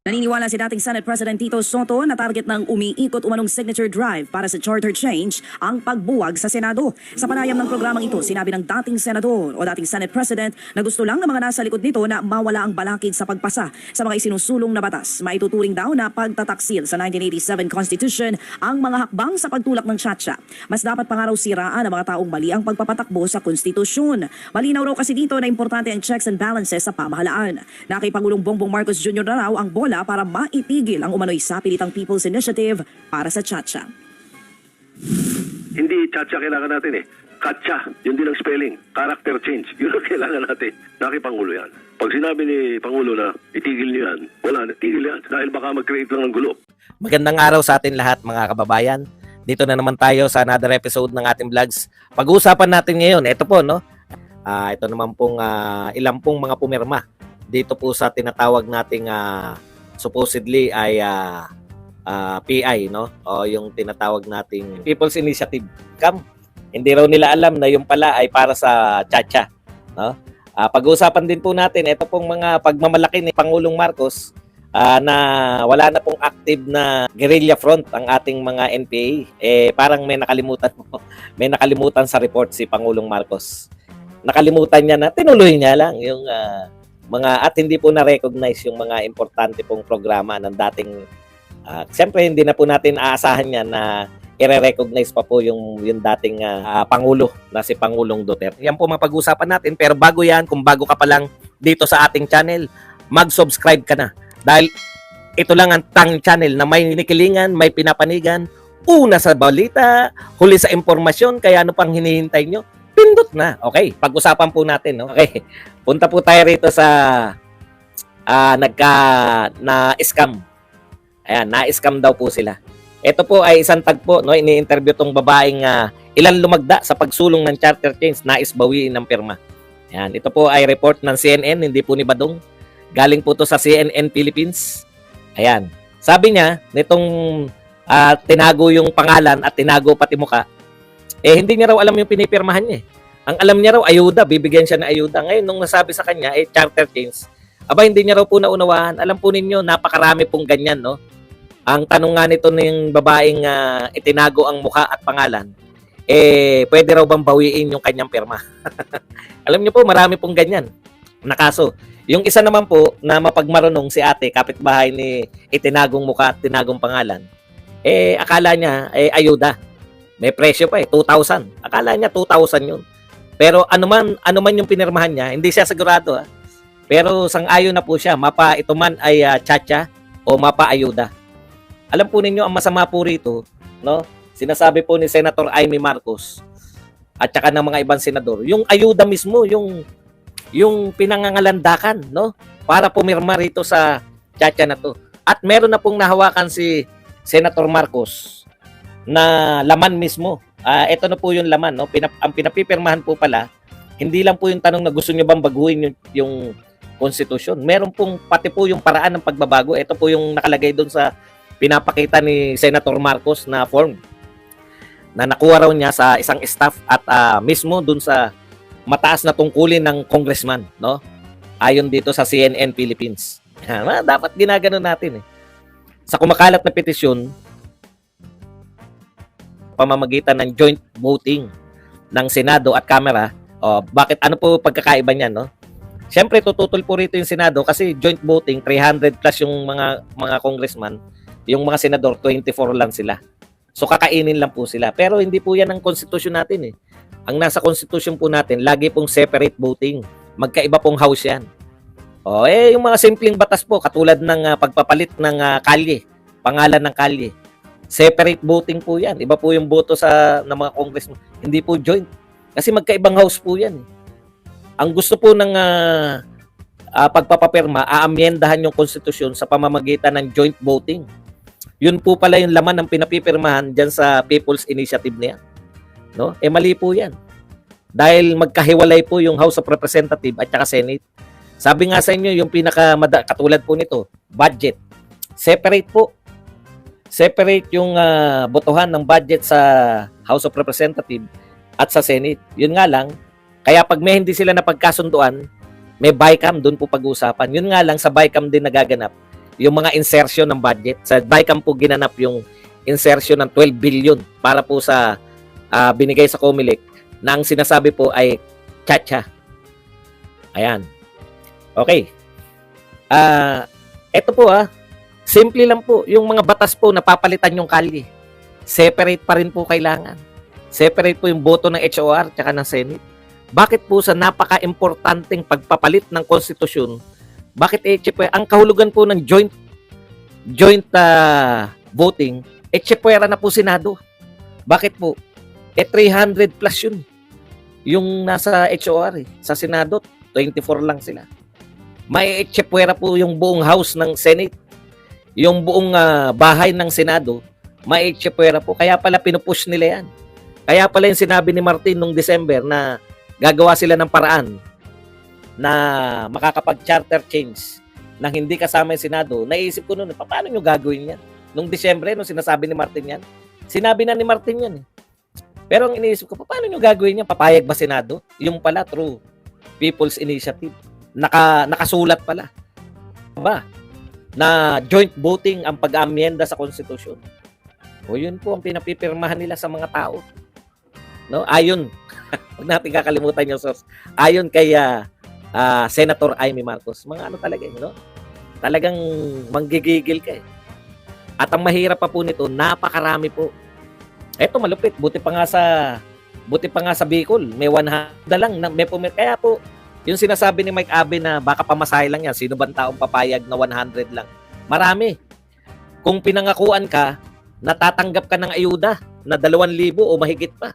Naniniwala si dating Senate President Tito Soto na target ng umiikot umanong signature drive para sa charter change ang pagbuwag sa Senado. Sa panayam ng programang ito, sinabi ng dating senador o dating Senate President na gusto lang ng mga nasa likod nito na mawala ang balakid sa pagpasa sa mga isinusulong na batas. Maituturing daw na pagtataksil sa 1987 Constitution ang mga hakbang sa pagtulak ng tiyatsa. Mas dapat pa nga raw siraan ng mga taong mali ang pagpapatakbo sa konstitusyon. Malinaw raw kasi dito na importante ang checks and balances sa pamahalaan. Na kay Pangulong Bongbong Marcos Jr. na raw ang bola para maitigil ang umano'y sapilitang People's Initiative para sa tiyatsa. Hindi tiyatsa kailangan natin eh. Katsa, yun din ang spelling. Character change, yun ang kailangan natin. Nakipangulo yan. Pag sinabi ni Pangulo na itigil niyo yan, wala na, tigil yan. Dahil baka mag-create lang ng gulo. Magandang araw sa atin lahat mga kababayan. Dito na naman tayo sa another episode ng ating vlogs. Pag-uusapan natin ngayon, ito po no. Ito naman pong ilang pong mga pumirma dito po sa tinatawag nating supposedly ay PI no, o yung tinatawag nating People's Initiative. Hindi raw nila alam na yung pala ay para sa tiyatsa no. Pag-uusapan din po natin ito pong mga pagmamalaki ni Pangulong Marcos na wala na pong active na guerrilla front ang ating mga NPA. Parang may nakalimutan sa report si Pangulong Marcos. Nakalimutan niya na tinuloy niya lang yung mga at hindi po na-recognize yung mga importante pong programa ng dating siyempre hindi na po natin aasahan yan na i-recognize pa po yung dating Pangulo na si Pangulong Duterte. Yan po mapag-usapan natin, pero bago yan, kung bago ka pa lang dito sa ating channel, mag-subscribe ka na dahil ito lang ang channel na may nikilingan, may pinapanigan, una sa balita, huli sa impormasyon, kaya ano pang hinihintay nyo? Pindot na. Okay, pag-usapan po natin. No? Okay, punta po tayo rito sa na-scam. Ayan, na-scam daw po sila. Ito po ay isang tagpo. No? Ini-interview tong babaeng ilan lumagda sa pagsulong ng charter change, nais bawiin ng pirma. Ayan, ito po ay report ng CNN, hindi po ni Badong. Galing po to sa CNN Philippines. Ayan, sabi niya, nitong tinago yung pangalan at tinago pati muka, hindi niya raw alam yung pinipirmahan niya. Ang alam niya raw, ayuda, bibigyan siya ng ayuda. Ngayon, nung nasabi sa kanya, charter change, hindi niya raw po naunawahan. Alam po ninyo, napakarami pong ganyan, no? Ang tanong nga nito ng babaeng itinago ang mukha at pangalan, pwede raw bang bawiin yung kanyang pirma? Alam niyo po, marami pong ganyan na kaso. Yung isa naman po, na mapagmarunong si ate, kapitbahay ni itinagong mukha at tinagong pangalan, akala niya, ayuda. May presyo pa 2,000. Akala niya 2,000 yun. Pero ano man yung pinirmahan niya, hindi siya sigurado. Pero sang-ayon na po siya, mapa ito man ay tiyatsa o mapa ayuda. Alam po ninyo, ang masama po rito, no? Sinasabi po ni Senator Amy Marcos at saka ng mga ibang senador, yung ayuda mismo, yung pinangangalandakan, no? Para pumirma rito sa tiyatsa na to. At meron na pong nahawakan si Senator Marcos na laman mismo. Ito na po yung laman, no? Ang pinapipirmahan po pala, hindi lang po yung tanong na gusto nyo bang baguhin yung konstitusyon. Meron pong pati po yung paraan ng pagbabago. Ito po yung nakalagay doon sa pinapakita ni Senator Marcos na form na nakuha raw niya sa isang staff at mismo doon sa mataas na tungkulin ng congressman, no? Ayon dito sa CNN Philippines. Dapat ginagano natin sa kumakalat na petisyon, pamamagitan ng joint voting ng Senado at Kamara. Bakit ano po pagkakaiba niyan, no? Siyempre tututol po rito yung Senado kasi joint voting 300 plus yung mga congressman, yung mga senador 24 lang sila. So kakainin lang po sila. Pero hindi po yan ang konstitusyon natin Ang nasa konstitusyon po natin, lagi pong separate voting. Magkaiba pong house yan. Yung mga simpleng batas po katulad ng pagpapalit ng kalye, pangalan ng kalye. Separate voting po yan. Iba po yung boto ng mga congressman. Hindi po joint. Kasi magkaibang house po yan. Ang gusto po ng pagpapapirma, aamyendahan yung konstitusyon sa pamamagitan ng joint voting. Yun po pala yung laman ng pinapipirmahan dyan sa People's Initiative na yan. No? Mali po yan. Dahil magkahiwalay po yung House of Representatives at saka Senate. Sabi nga sa inyo, yung katulad po nito, budget. Separate po. Separate yung botohan ng budget sa House of Representatives at sa Senate. Yun nga lang, kaya pag may hindi sila napagkasunduan, may BICAM, doon po pag-uusapan. Yun nga lang, sa BICAM din nagaganap. yung mga insertion ng budget. Sa DICAM po ginanap yung insertion ng 12 billion para po sa binigay sa COMELEC na ang sinasabi po ay tsa-tsa. Ayan. Okay. Ito po simple lang po. Yung mga batas po napapalitan yung kalye. Separate pa rin po kailangan. Separate po yung boto ng HOR tsaka ng Senate. Bakit po sa napaka-importanting pagpapalit ng konstitusyon, bakit ang kahulugan po ng joint voting, chipwera na po Senado. Bakit po? 300 plus yun. Yung nasa HOR sa Senado, 24 lang sila. May chipwera po yung buong House ng Senate. Yung buong bahay ng Senado, may chipwera po. Kaya pala pinupush nila yan. Kaya pala yung sinabi ni Martin nung December na gagawa sila ng paraan na makakapag-charter change na hindi kasama yung Senado. Naisip ko noon, paano nyo gagawin yan? Nung Disyembre, nung sinasabi ni Martin yan, sinabi na ni Martin yan. Pero ang iniisip ko, paano nyo gagawin yan? Papayag ba Senado? Yung pala, through People's Initiative. Nakasulat pala. Ba? Na joint voting ang pag-amyenda sa konstitusyon. O yun po ang pinapipirmahan nila sa mga tao. No? Ayon, huwag natin kakalimutan yung source. Ayon kay Senator Amy Marcos. Mga ano talaga no? Talagang manggigigil ka At ang mahirap pa po nito, napakarami po. Eto malupit, buti pa nga sa Bicol, may 100 lang may kaya po yung sinasabi ni Mike Abe na baka pamasahe lang yan, sino bang taong papayag na 100 lang? Marami. Kung pinangakuan ka, natatanggap ka ng ayuda na 2,000 o mahigit pa.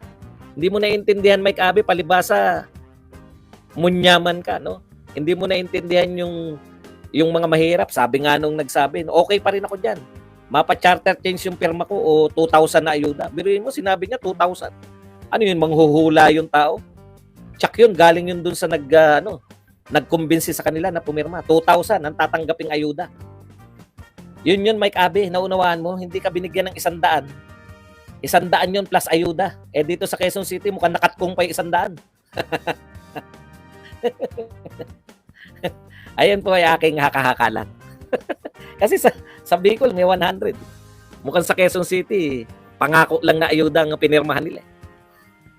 Hindi mo naiintindihan, Mike Abe, palibasa munyaman ka, no? Hindi mo naiintindihan yung mga mahirap. Sabi nga nung nagsabi, okay pa rin ako diyan. Mapa-charter change yung pirma ko o 2,000 na ayuda. Biruin mo, sinabi niya 2,000. Ano yun, manghuhula yung tao? Tsak yun, galing yun dun sa nagkumbinsi sa kanila na pumirma. 2,000 ang tatanggaping ayuda. Yun, Mike Abe, naunawaan mo, hindi ka binigyan ng 100. 100 yun plus ayuda. Dito sa Quezon City, mukhang nakatkong pa yung 100. Ayan po ay aking haka-haka lang. Kasi sa Bicol, may 100. Mukhang sa Quezon City, pangako lang na ayuda ang pinirmahan nila.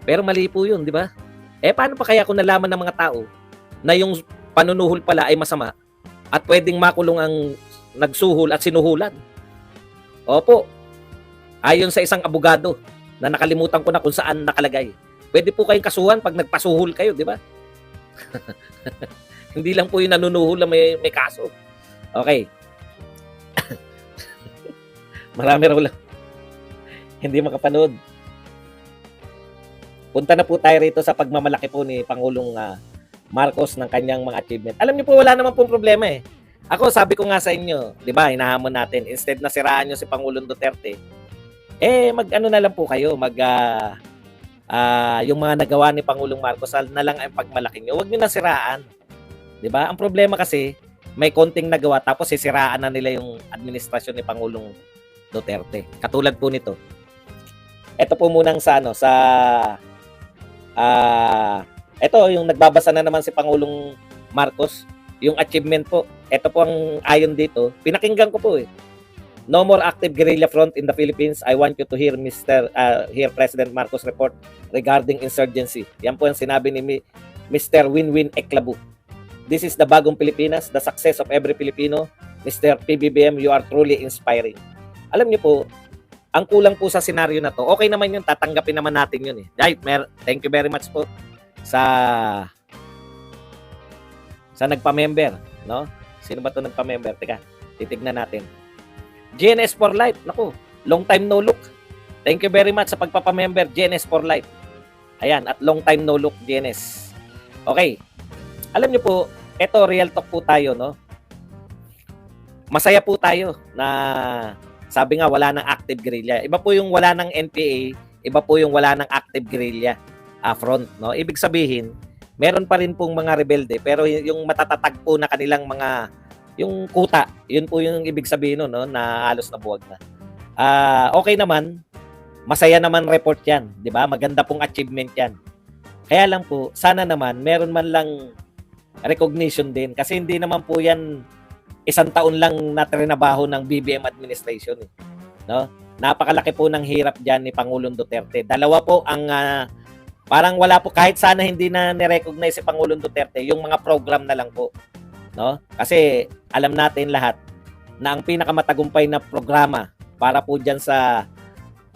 Pero mali po yun, di ba? Paano pa kaya kung nalaman ng mga tao na yung panunuhol pala ay masama at pwedeng makulong ang nagsuhol at sinuhulan? Opo. Ayon sa isang abogado na nakalimutan ko na kung saan nakalagay. Pwede po kayong kasuhan pag nagpasuhol kayo, di ba? Hindi lang po yung nanunuhol na may kaso. Okay. Marami raw lang. Hindi makapanood. Punta na po tayo rito sa pagmamalaki po ni Pangulong Marcos ng kanyang mga achievement. Alam niyo po, wala naman pong problema Ako, sabi ko nga sa inyo, di ba, hinahamon natin, instead na siraan nyo si Pangulong Duterte, mag-ano na lang po kayo, yung mga nagawa ni Pangulong Marcos na lang ang pagmalaki nyo. Huwag nyo na siraan. Di ba? Ang problema kasi, may konting nagawa tapos sisiraan na nila yung administrasyon ni Pangulong Duterte. Katulad po nito. Ito po munang ito yung nagbabasa na naman si Pangulong Marcos, yung achievement po. Ito po ang ayon dito. Pinakinggan ko po No more active guerrilla front in the Philippines. I want you to hear hear President Marcos report regarding insurgency. Yan po ang sinabi ni Mr. Winwin Eklabu. This is the bagong Pilipinas, the success of every Filipino. Mr. PBBM, you are truly inspiring. Alam niyo po, ang kulang po sa senaryo na to, okay naman yun, tatanggapin naman natin yun Thank you very much po sa nagpa-member, no? Sino ba 'to nagpa-member? Teka, titignan natin. GNS for Life, naku, long time no look. Thank you very much sa pagpapa-member GNS for Life. Ayan, at long time no look GNS. Okay. Alam niyo po, eto real talk po tayo, no? Masaya po tayo na sabi nga wala ng active guerrilla. Iba po yung wala ng NPA, iba po yung wala ng active guerrilla front, no? Ibig sabihin, meron pa rin pong mga rebelde pero yung matatatag po na kanilang mga yung kuta, yun po yung ibig sabihin no, na halos nabuwag na. Okay naman, masaya naman report yan, di ba? Maganda pong achievement yan. Kaya lang po, sana naman meron man lang recognition din kasi hindi naman po yan isang taon lang na trinabaho ng BBM administration. No? Napakalaki po ng hirap diyan ni Pangulong Duterte. Dalawa po ang parang wala po, kahit sana hindi na ni-recognize si Pangulong Duterte, yung mga program na lang po. No? Kasi alam natin lahat na ang pinakamatagumpay na programa para po diyan sa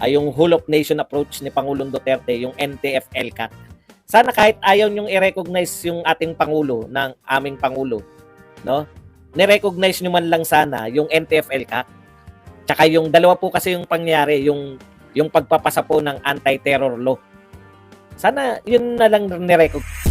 yung whole of nation approach ni Pangulong Duterte, yung NTF-ELCAT. Sana kahit ayaw niyong i-recognize yung ating Pangulo, ng aming Pangulo, no? Ni-recognize niyo man lang sana yung NTF-ELCAT. Tsaka yung dalawa po kasi yung pangyari, yung pagpapasa po ng anti-terror law. Sana yun na lang ni-recognize.